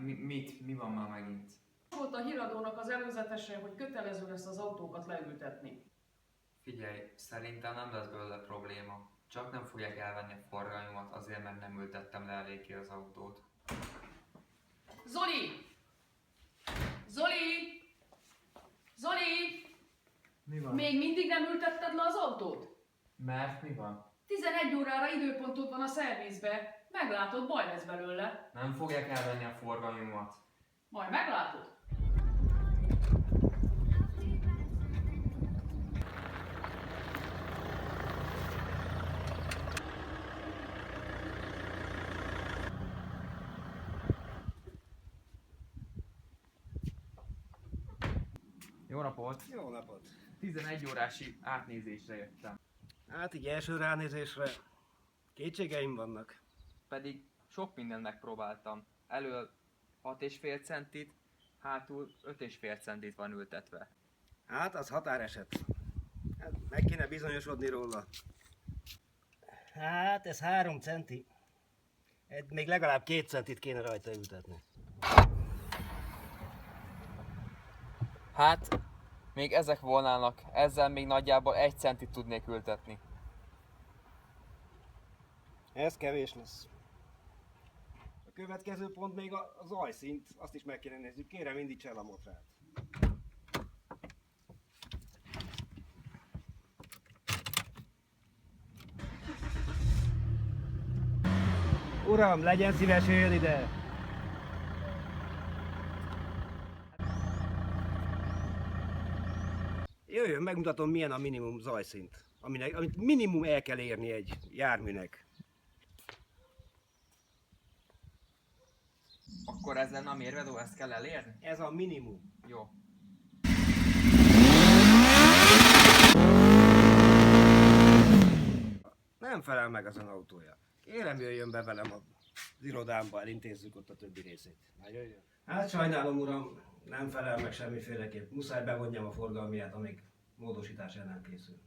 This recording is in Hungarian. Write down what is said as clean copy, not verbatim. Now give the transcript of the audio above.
Mi van már megint? Volt a híradónak az előzetese, hogy kötelező lesz az autókat leültetni. Figyelj, szerintem nem lesz belőle probléma. Csak nem fogják elvenni a forgalmamat azért, mert nem ültettem le eléggé az autót. Zoli! Zoli! Zoli! Mi van? Még mindig nem ültetted le az autót? Mert mi van? 11 órára időpontod van a szervizbe. Meglátod, baj lesz belőle. Nem fogják elvenni a forgalmamat. Majd meglátod. Jó napot! Jó napot! 11 órási átnézésre jöttem. Hát így első ránézésre kétségeim vannak. Pedig sok mindent megpróbáltam. Elől 6,5 centit, hátul 5,5 centit van ültetve. Hát az határeset. Hát meg kéne bizonyosodni róla. Hát ez 3 centi. Még legalább 2 centit kéne rajta ültetni. Hát, még ezek volnának, ezzel még nagyjából 1 centit tudnék ültetni. Ez kevés lesz. A következő pont még a zajszint, azt is meg kéne nézzük. Kérem, indíts el a motrát. Uram, legyen szíves, jöjjön ide! Jöjjön, megmutatom milyen a minimum zajszint, amit minimum el kell érni egy járműnek. Akkor ez lenne a mérvedó, ezt kell elérni? Ez a minimum. Jó. Nem felel meg az autója. Kérem, jöjjön be velem az irodámba, elintézzük ott a többi részét. Na, jöjjön. Hát sajnálom, uram, nem felel meg semmiféleképp. Muszáj bevonjam a forgalmiát, amíg módosítás el nem készül.